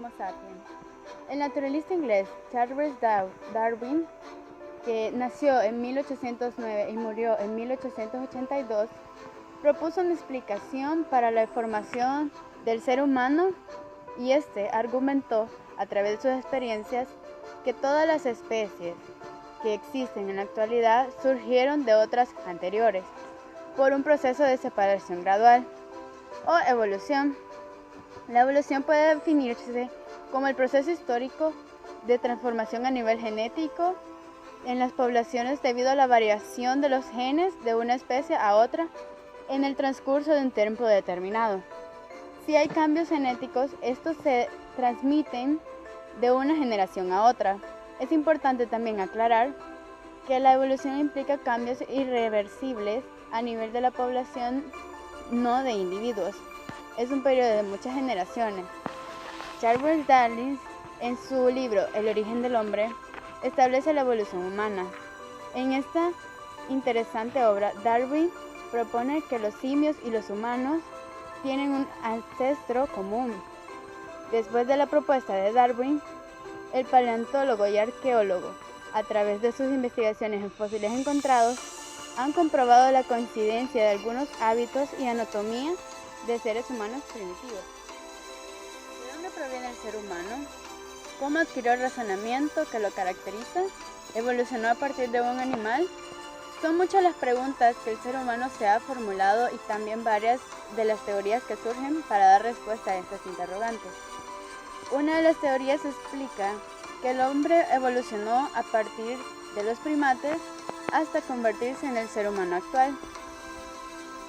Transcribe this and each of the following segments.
Homo sapiens. El naturalista inglés Charles Darwin, que nació en 1809 y murió en 1882, propuso una explicación para la formación del ser humano y argumentó a través de sus experiencias que todas las especies que existen en la actualidad surgieron de otras anteriores por un proceso de separación gradual o evolución. La evolución puede definirse como el proceso histórico de transformación a nivel genético en las poblaciones debido a la variación de los genes de una especie a otra en el transcurso de un tiempo determinado. Si hay cambios genéticos, estos se transmiten de una generación a otra. Es importante también aclarar que la evolución implica cambios irreversibles a nivel de la población, no de individuos. Es un periodo de muchas generaciones. Charles Darwin, en su libro El origen del hombre, establece la evolución humana. En esta interesante obra, Darwin propone que los simios y los humanos tienen un ancestro común. Después de la propuesta de Darwin, el paleontólogo y arqueólogo, a través de sus investigaciones en fósiles encontrados, han comprobado la coincidencia de algunos hábitos y anatomía de seres humanos primitivos. ¿De dónde proviene el ser humano? ¿Cómo adquirió el razonamiento que lo caracteriza? ¿Evolucionó a partir de un animal? Son muchas las preguntas que el ser humano se ha formulado y también varias de las teorías que surgen para dar respuesta a estas interrogantes. Una de las teorías explica que el hombre evolucionó a partir de los primates hasta convertirse en el ser humano actual.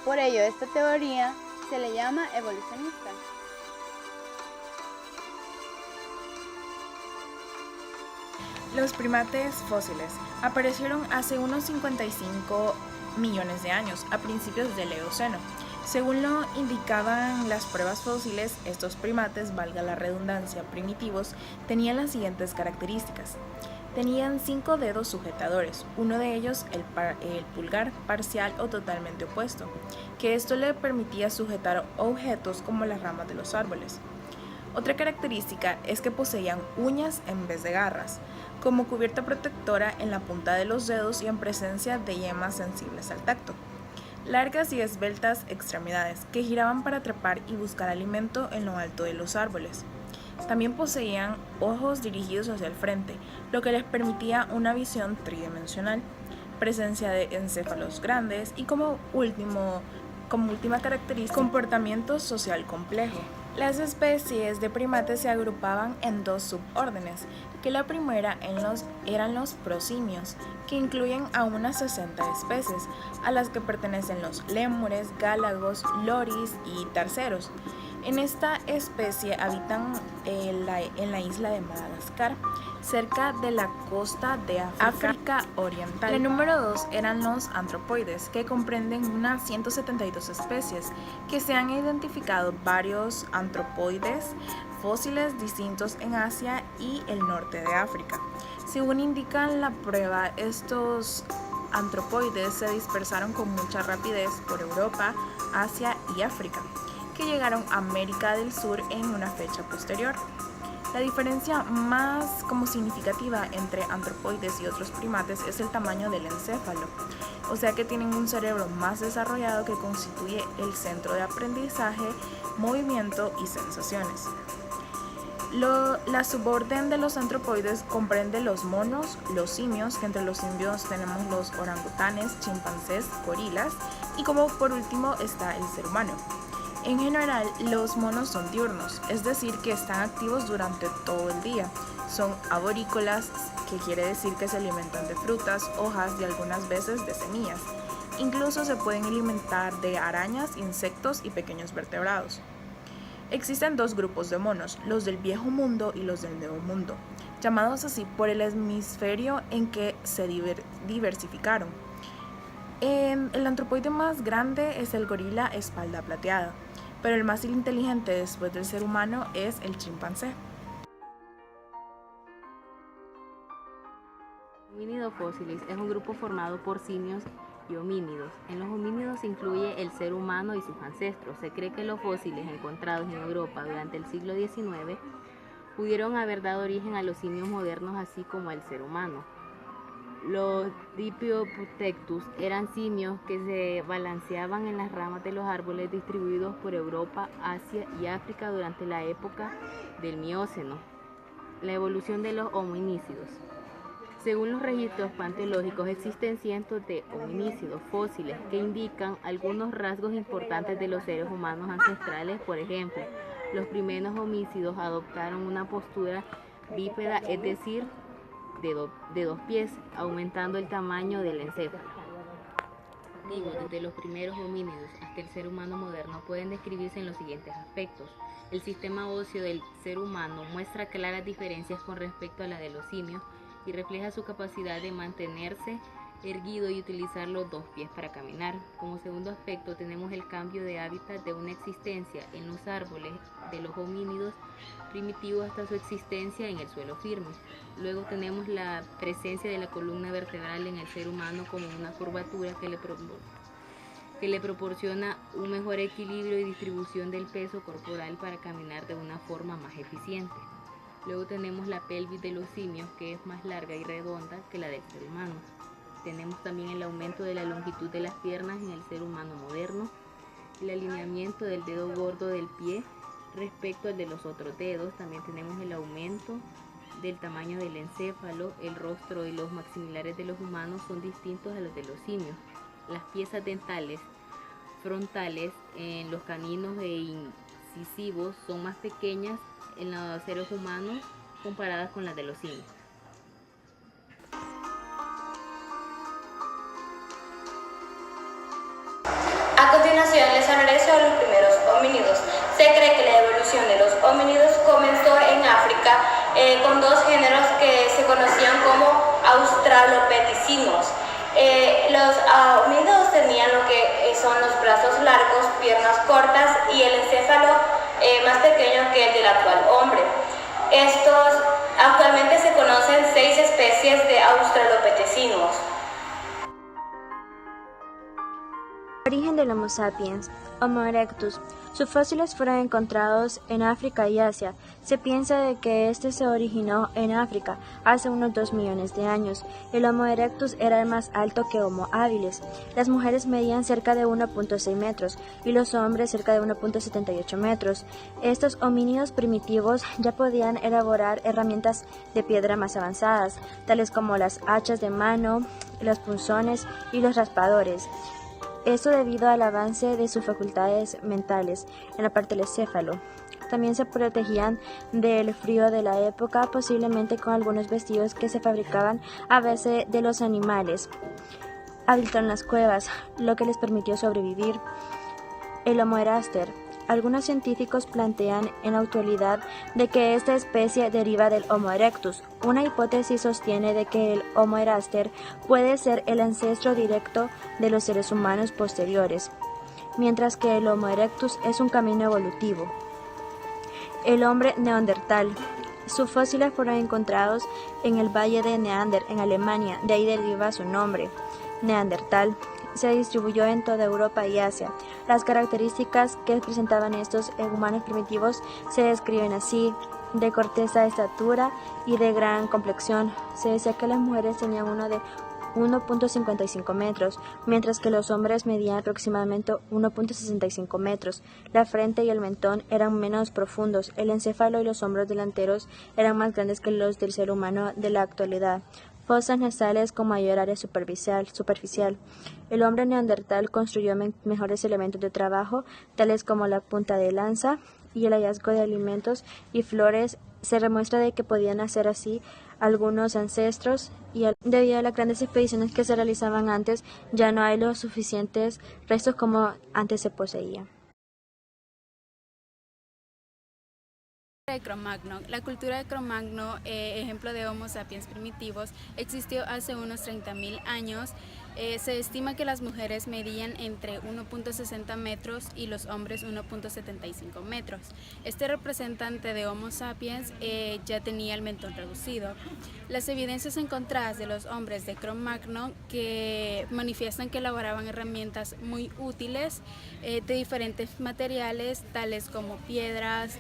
Por ello, esta teoría se le llama evolucionista. Los primates fósiles aparecieron hace unos 55 millones de años, a principios del Eoceno. Según lo indicaban las pruebas fósiles, estos primates, valga la redundancia, primitivos, tenían las siguientes características. Tenían 5 dedos sujetadores, uno de ellos el pulgar parcial o totalmente opuesto, que esto le permitía sujetar objetos como las ramas de los árboles. Otra característica es que poseían uñas en vez de garras, como cubierta protectora en la punta de los dedos y en presencia de yemas sensibles al tacto. Largas y esbeltas extremidades que giraban para trepar y buscar alimento en lo alto de los árboles. También poseían ojos dirigidos hacia el frente, lo que les permitía una visión tridimensional, presencia de encéfalos grandes y como última característica, comportamiento social complejo. Las especies de primates se agrupaban en 2 subórdenes, que la primera eran los prosimios, que incluyen a unas 60 especies, a las que pertenecen los lémures, gálagos, loris y tarceros. En esta especie habitan en la isla de Madagascar, cerca de la costa de África Oriental. La número 2 eran los antropoides, que comprenden unas 172 especies, que se han identificado varios antropoides fósiles distintos en Asia y el norte de África. Según indica la prueba, estos antropoides se dispersaron con mucha rapidez por Europa, Asia y África, que llegaron a América del Sur en una fecha posterior. La diferencia más significativa entre antropoides y otros primates es el tamaño del encéfalo, o sea que tienen un cerebro más desarrollado que constituye el centro de aprendizaje, movimiento y sensaciones. La suborden de los antropoides comprende los monos, los simios, que entre los simios tenemos los orangutanes, chimpancés, gorilas y como por último está el ser humano. En general, los monos son diurnos, es decir, que están activos durante todo el día. Son arborícolas, que quiere decir que se alimentan de frutas, hojas y algunas veces de semillas. Incluso se pueden alimentar de arañas, insectos y pequeños vertebrados. Existen 2 grupos de monos, los del Viejo Mundo y los del Nuevo Mundo, llamados así por el hemisferio en que se diversificaron. El antropoide más grande es el gorila espalda plateada, pero el más inteligente después del ser humano es el chimpancé. Homínidos fósiles es un grupo formado por simios y homínidos. En los homínidos se incluye el ser humano y sus ancestros. Se cree que los fósiles encontrados en Europa durante el siglo XIX pudieron haber dado origen a los simios modernos así como al ser humano. Los Diplodocus eran simios que se balanceaban en las ramas de los árboles distribuidos por Europa, Asia y África durante la época del Mioceno. La evolución de los hominídeos. Según los registros paleontológicos, existen cientos de hominídeos fósiles que indican algunos rasgos importantes de los seres humanos ancestrales. Por ejemplo, los primeros homínidos adoptaron una postura bípeda, es decir, de dos pies, aumentando el tamaño del encéfalo. Desde los primeros homínidos hasta el ser humano moderno pueden describirse en los siguientes aspectos. El sistema óseo del ser humano muestra claras diferencias con respecto a la de los simios y refleja su capacidad de mantenerse erguido y utilizar los dos pies para caminar. Como segundo aspecto tenemos el cambio de hábitat de una existencia en los árboles de los homínidos primitivos hasta su existencia en el suelo firme. Luego tenemos la presencia de la columna vertebral en el ser humano como una curvatura que le proporciona un mejor equilibrio y distribución del peso corporal para caminar de una forma más eficiente. Luego tenemos la pelvis de los simios, que es más larga y redonda que la del ser humano. Tenemos también el aumento de la longitud de las piernas en el ser humano moderno, el alineamiento del dedo gordo del pie respecto al de los otros dedos. También tenemos el aumento del tamaño del encéfalo. El rostro y los maximilares de los humanos son distintos a los de los simios. Las piezas dentales frontales en los caninos e incisivos son más pequeñas en los seres humanos comparadas con las de los simios. A continuación les hablaré sobre los primeros homínidos. Se cree que la evolución de los homínidos comenzó en África con dos géneros que se conocían como australopithecines. Los homínidos tenían lo que son los brazos largos, piernas cortas y el encéfalo más pequeño que el del actual hombre. Actualmente se conocen 6 especies de australopithecines. Origen del Homo sapiens, Homo erectus. Sus fósiles fueron encontrados en África y Asia. Se piensa de que este se originó en África hace unos 2 millones de años. El Homo erectus era el más alto que Homo habilis. Las mujeres medían cerca de 1.6 metros y los hombres cerca de 1.78 metros. Estos homínidos primitivos ya podían elaborar herramientas de piedra más avanzadas, tales como las hachas de mano, los punzones y los raspadores. Esto debido al avance de sus facultades mentales en la parte del encéfalo. También se protegían del frío de la época, posiblemente con algunos vestidos que se fabricaban a base de los animales. Habitaron las cuevas, lo que les permitió sobrevivir. El Homo eraster. Algunos científicos plantean en la actualidad de que esta especie deriva del Homo erectus. Una hipótesis sostiene de que el Homo eraster puede ser el ancestro directo de los seres humanos posteriores, mientras que el Homo erectus es un camino evolutivo. El hombre neandertal. Sus fósiles fueron encontrados en el valle de Neander, en Alemania, de ahí deriva su nombre, neandertal. Se distribuyó en toda Europa y Asia. Las características que presentaban estos humanos primitivos se describen así: de corteza, estatura y de gran complexión. Se decía que las mujeres tenían uno de 1.55 metros, mientras que los hombres medían aproximadamente 1.65 metros. La frente y el mentón eran menos profundos. El encéfalo y los hombros delanteros eran más grandes que los del ser humano de la actualidad. Fosas nasales con mayor área superficial. El hombre neandertal construyó mejores elementos de trabajo, tales como la punta de lanza y el hallazgo de alimentos y flores. Se demuestra de que podían hacer así algunos ancestros y debido a las grandes expediciones que se realizaban antes, ya no hay los suficientes restos como antes se poseía. De Cro-Magnon. La cultura de Cro-Magnon, ejemplo de Homo sapiens primitivos, existió hace unos 30.000 años. Se estima que las mujeres medían entre 1.60 metros y los hombres 1.75 metros. Este representante de Homo sapiens ya tenía el mentón reducido. Las evidencias encontradas de los hombres de Cro-Magnon que manifiestan que elaboraban herramientas muy útiles de diferentes materiales, tales como piedras,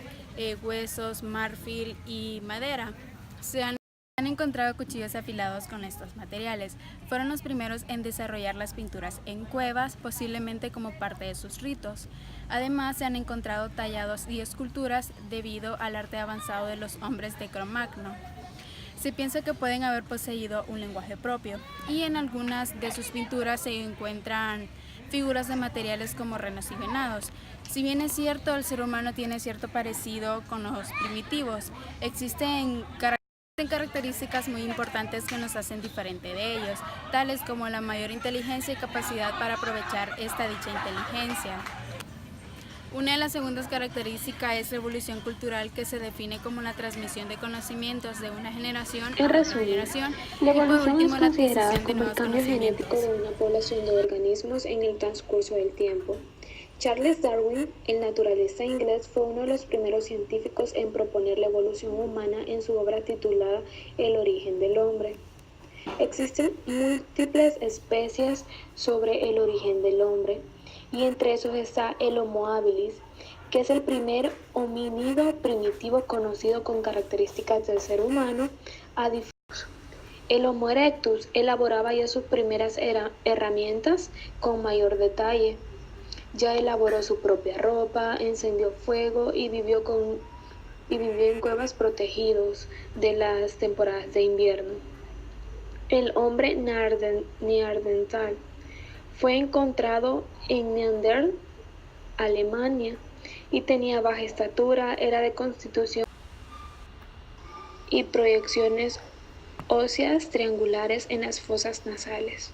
huesos, marfil y madera. Se han encontrado cuchillos afilados con estos materiales. Fueron los primeros en desarrollar las pinturas en cuevas, posiblemente como parte de sus ritos. Además, se han encontrado tallados y esculturas debido al arte avanzado de los hombres de Cro-Magno. Se piensa que pueden haber poseído un lenguaje propio, y en algunas de sus pinturas se encuentran figuras de materiales como renos y venados. Si bien es cierto, el ser humano tiene cierto parecido con los primitivos, existen características muy importantes que nos hacen diferente de ellos, tales como la mayor inteligencia y capacidad para aprovechar esta dicha inteligencia. Una de las segundas características es la evolución cultural, que se define como la transmisión de conocimientos de una generación a otra generación. La evolución es considerada adquisición de como el nuevos cambio genético conocimientos. de una población de organismos en el transcurso del tiempo. Charles Darwin, el naturalista inglés, fue uno de los primeros científicos en proponer la evolución humana en su obra titulada El origen del hombre. Existen múltiples especies sobre el origen del hombre, y entre esos está el Homo habilis, que es el primer homínido primitivo conocido con características del ser humano, a diferencia. El Homo erectus elaboraba ya sus primeras herramientas con mayor detalle. Ya elaboró su propia ropa, encendió fuego y vivió en cuevas protegidos de las temporadas de invierno. El hombre neandertal fue encontrado en Neander, Alemania, y tenía baja estatura, era de constitución y proyecciones óseas triangulares en las fosas nasales.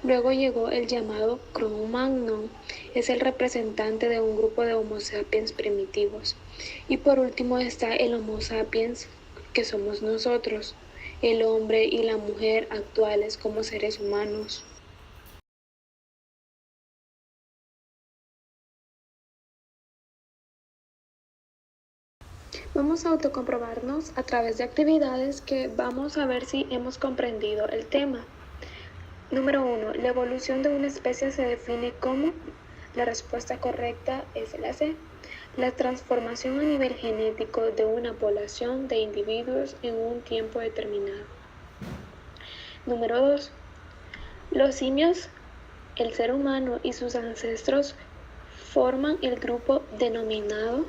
Luego llegó el llamado Cro-Magnon, es el representante de un grupo de Homo sapiens primitivos. Y por último está el Homo sapiens, que somos nosotros, el hombre y la mujer actuales como seres humanos. Vamos a autocomprobarnos a través de actividades que vamos a ver si hemos comprendido el tema. Número 1. La evolución de una especie se define como. La respuesta correcta es la C. La transformación a nivel genético de una población de individuos en un tiempo determinado. Número 2. Los simios, el ser humano y sus ancestros forman el grupo denominado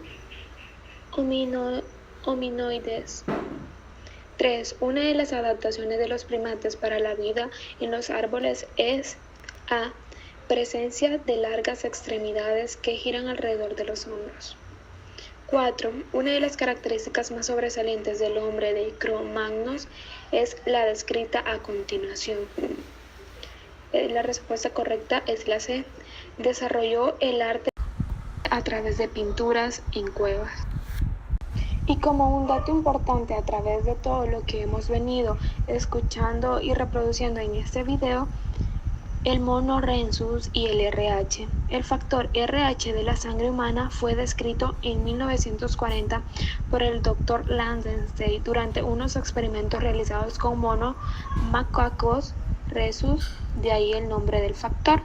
hominoides. 3. Una de las adaptaciones de los primates para la vida en los árboles es A. Presencia de largas extremidades que giran alrededor de los hombros. 4. Una de las características más sobresalientes del hombre de Cro-Magnon es la descrita a continuación. La respuesta correcta es la C. Desarrolló el arte a través de pinturas en cuevas. Y como un dato importante a través de todo lo que hemos venido escuchando y reproduciendo en este video, el mono Rhesus y el RH. El factor RH de la sangre humana fue descrito en 1940 por el Dr. Landenstein durante unos experimentos realizados con monos macacos Rhesus, de ahí el nombre del factor.